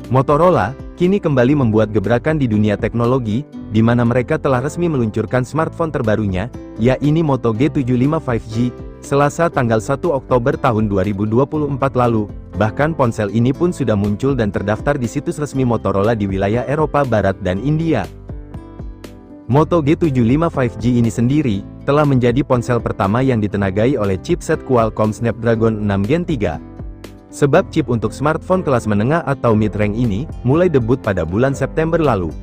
Motorola kini kembali membuat gebrakan di dunia teknologi, di mana mereka telah resmi meluncurkan smartphone terbarunya, yakni Moto G75 5G, Selasa tanggal 1 Oktober tahun 2024 lalu. Bahkan ponsel ini pun sudah muncul dan terdaftar di situs resmi Motorola di wilayah Eropa Barat dan India. Moto G75 5G ini sendiri, telah menjadi ponsel pertama yang ditenagai oleh chipset Qualcomm Snapdragon 6 Gen 3. Sebab chip untuk smartphone kelas menengah atau mid-range ini, mulai debut pada bulan September lalu.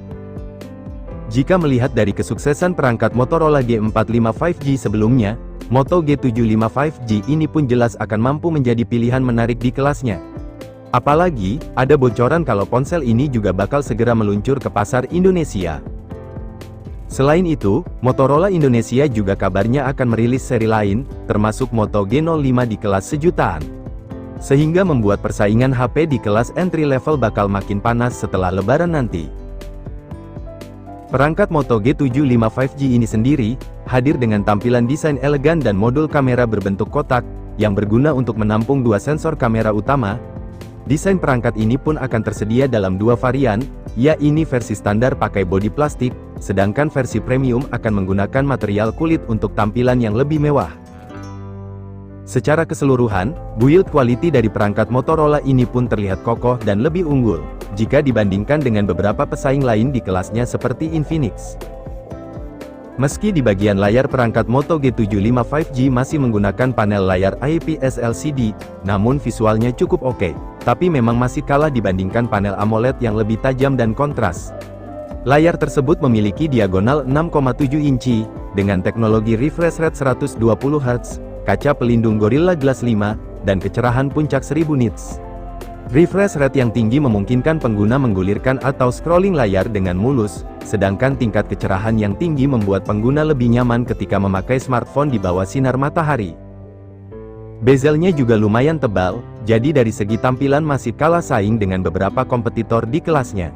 Jika melihat dari kesuksesan perangkat Motorola G45 5G sebelumnya, Moto G75 5G ini pun jelas akan mampu menjadi pilihan menarik di kelasnya. Apalagi, ada bocoran kalau ponsel ini juga bakal segera meluncur ke pasar Indonesia. Selain itu, Motorola Indonesia juga kabarnya akan merilis seri lain, termasuk Moto G05 di kelas sejutaan. Sehingga membuat persaingan HP di kelas entry level bakal makin panas setelah lebaran nanti. Perangkat Moto G75 5G ini sendiri, hadir dengan tampilan desain elegan dan modul kamera berbentuk kotak, yang berguna untuk menampung dua sensor kamera utama. Desain perangkat ini pun akan tersedia dalam dua varian, yakni versi standar pakai bodi plastik, sedangkan versi premium akan menggunakan material kulit untuk tampilan yang lebih mewah. Secara keseluruhan, build quality dari perangkat Motorola ini pun terlihat kokoh dan lebih unggul, jika dibandingkan dengan beberapa pesaing lain di kelasnya seperti Infinix. Meski di bagian layar perangkat Moto G75 5G masih menggunakan panel layar IPS LCD, namun visualnya cukup oke, tapi memang masih kalah dibandingkan panel AMOLED yang lebih tajam dan kontras. Layar tersebut memiliki diagonal 6,7 inci, dengan teknologi refresh rate 120 Hz, kaca pelindung Gorilla Glass 5, dan kecerahan puncak 1000 nits. Refresh rate yang tinggi memungkinkan pengguna menggulirkan atau scrolling layar dengan mulus, sedangkan tingkat kecerahan yang tinggi membuat pengguna lebih nyaman ketika memakai smartphone di bawah sinar matahari. Bezelnya juga lumayan tebal, jadi dari segi tampilan masih kalah saing dengan beberapa kompetitor di kelasnya.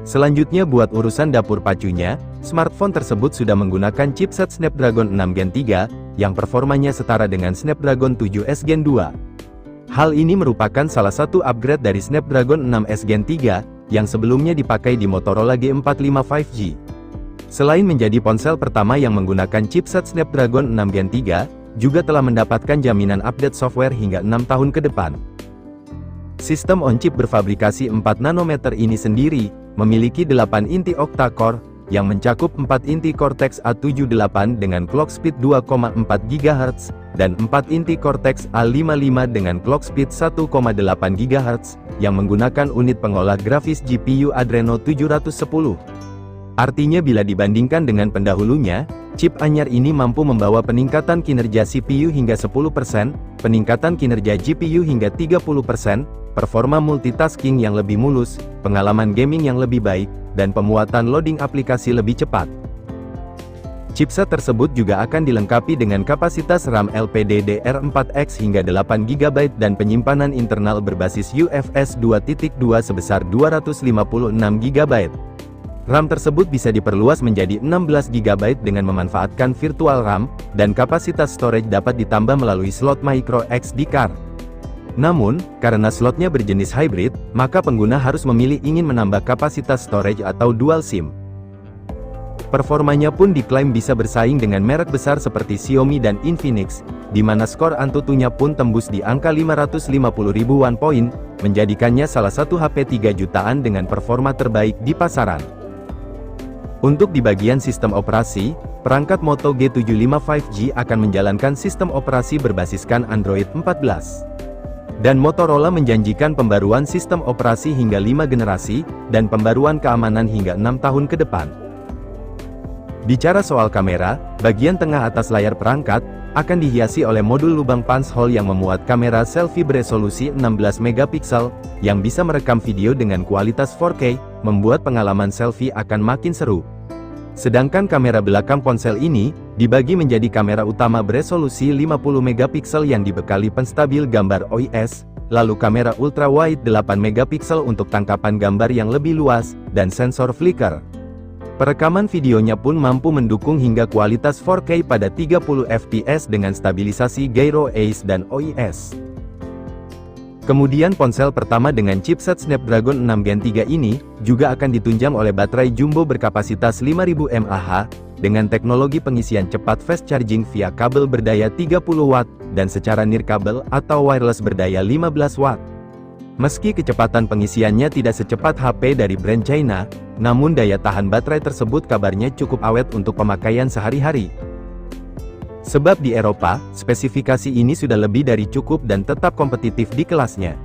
Selanjutnya buat urusan dapur pacunya, smartphone tersebut sudah menggunakan chipset Snapdragon 6 Gen 3, yang performanya setara dengan Snapdragon 7S Gen 2. Hal ini merupakan salah satu upgrade dari Snapdragon 6S Gen 3, yang sebelumnya dipakai di Motorola G45 5G. Selain menjadi ponsel pertama yang menggunakan chipset Snapdragon 6 Gen 3, juga telah mendapatkan jaminan update software hingga 6 tahun ke depan. Sistem on-chip berfabrikasi 4 nanometer ini sendiri, memiliki 8 inti octa-core, yang mencakup 4 inti Cortex A78 dengan clock speed 2,4 GHz, dan 4 inti Cortex A55 dengan clock speed 1,8 GHz, yang menggunakan unit pengolah grafis GPU Adreno 710. Artinya bila dibandingkan dengan pendahulunya, chip anyar ini mampu membawa peningkatan kinerja CPU hingga 10%, peningkatan kinerja GPU hingga 30%, performa multitasking yang lebih mulus, pengalaman gaming yang lebih baik, dan pemuatan loading aplikasi lebih cepat. Chipset tersebut juga akan dilengkapi dengan kapasitas RAM LPDDR4X hingga 8 GB dan penyimpanan internal berbasis UFS 2.2 sebesar 256 GB. RAM tersebut bisa diperluas menjadi 16 GB dengan memanfaatkan virtual RAM, dan kapasitas storage dapat ditambah melalui slot micro SD card. Namun, karena slotnya berjenis hybrid, maka pengguna harus memilih ingin menambah kapasitas storage atau dual SIM. Performanya pun diklaim bisa bersaing dengan merek besar seperti Xiaomi dan Infinix, di mana skor AnTuTu-nya pun tembus di angka 550 ribuan poin, menjadikannya salah satu HP 3 jutaan dengan performa terbaik di pasaran. Untuk di bagian sistem operasi, perangkat Moto G75 5G akan menjalankan sistem operasi berbasiskan Android 14. Dan Motorola menjanjikan pembaruan sistem operasi hingga 5 generasi, dan pembaruan keamanan hingga 6 tahun ke depan. Bicara soal kamera, bagian tengah atas layar perangkat, akan dihiasi oleh modul lubang punch hole yang memuat kamera selfie beresolusi 16 megapiksel, yang bisa merekam video dengan kualitas 4K, membuat pengalaman selfie akan makin seru. Sedangkan kamera belakang ponsel ini, dibagi menjadi kamera utama beresolusi 50 megapiksel yang dibekali penstabil gambar OIS, lalu kamera ultra wide 8 megapiksel untuk tangkapan gambar yang lebih luas, dan sensor flicker. Perekaman videonya pun mampu mendukung hingga kualitas 4K pada 30 fps dengan stabilisasi gyro ACE dan OIS. Kemudian ponsel pertama dengan chipset Snapdragon 6 Gen 3 ini, juga akan ditunjang oleh baterai jumbo berkapasitas 5000 mAh, dengan teknologi pengisian cepat fast charging via kabel berdaya 30 Watt, dan secara nirkabel atau wireless berdaya 15 Watt. Meski kecepatan pengisiannya tidak secepat HP dari brand China, namun daya tahan baterai tersebut kabarnya cukup awet untuk pemakaian sehari-hari. Sebab di Eropa, spesifikasi ini sudah lebih dari cukup dan tetap kompetitif di kelasnya.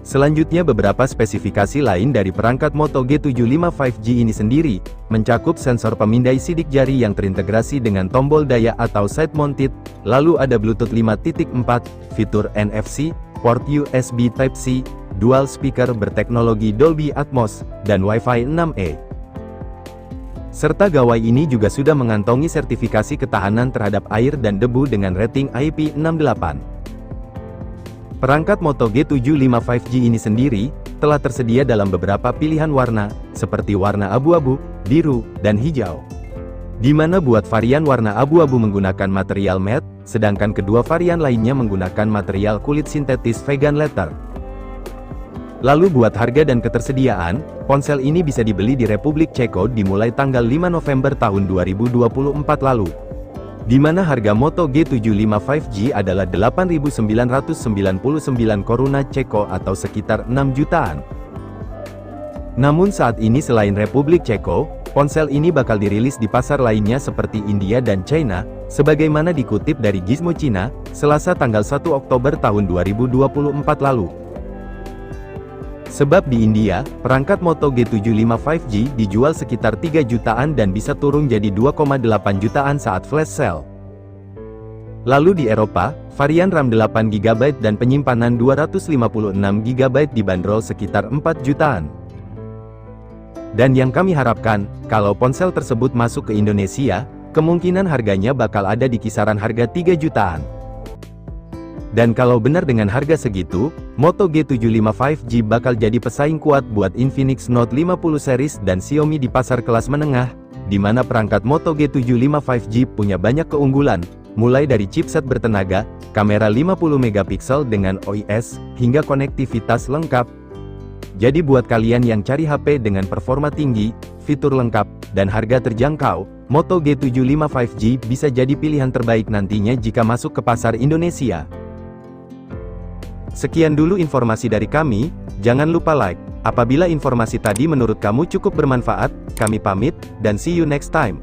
Selanjutnya beberapa spesifikasi lain dari perangkat Moto G75 5G ini sendiri, mencakup sensor pemindai sidik jari yang terintegrasi dengan tombol daya atau side mounted, lalu ada Bluetooth 5.4, fitur NFC, port USB Type-C, dual speaker berteknologi Dolby Atmos, dan Wi-Fi 6E. Serta gawai ini juga sudah mengantongi sertifikasi ketahanan terhadap air dan debu dengan rating IP68. Perangkat Moto G75 5G ini sendiri, telah tersedia dalam beberapa pilihan warna, seperti warna abu-abu, biru, dan hijau. Di mana buat varian warna abu-abu menggunakan material matte, sedangkan kedua varian lainnya menggunakan material kulit sintetis vegan leather. Lalu buat harga dan ketersediaan, ponsel ini bisa dibeli di Republik Ceko dimulai tanggal 5 November tahun 2024 lalu. Di mana harga Moto G75 5G adalah 8.999 koruna Ceko atau sekitar 6 jutaan. Namun saat ini selain Republik Ceko, ponsel ini bakal dirilis di pasar lainnya seperti India dan China, sebagaimana dikutip dari Gizmo Cina, Selasa tanggal 1 Oktober tahun 2024 lalu. Sebab di India, perangkat Moto G75 5G dijual sekitar 3 jutaan dan bisa turun jadi 2,8 jutaan saat flash sale. Lalu di Eropa, varian RAM 8GB dan penyimpanan 256GB dibanderol sekitar 4 jutaan. Dan yang kami harapkan, kalau ponsel tersebut masuk ke Indonesia, kemungkinan harganya bakal ada di kisaran harga 3 jutaan. Dan kalau benar dengan harga segitu, Moto G75 5G bakal jadi pesaing kuat buat Infinix Note 50 series dan Xiaomi di pasar kelas menengah, di mana perangkat Moto G75 5G punya banyak keunggulan, mulai dari chipset bertenaga, kamera 50MP dengan OIS, hingga konektivitas lengkap. Jadi buat kalian yang cari HP dengan performa tinggi, fitur lengkap, dan harga terjangkau, Moto G75 5G bisa jadi pilihan terbaik nantinya jika masuk ke pasar Indonesia. Sekian dulu informasi dari kami, jangan lupa like. Apabila informasi tadi menurut kamu cukup bermanfaat, kami pamit, dan see you next time.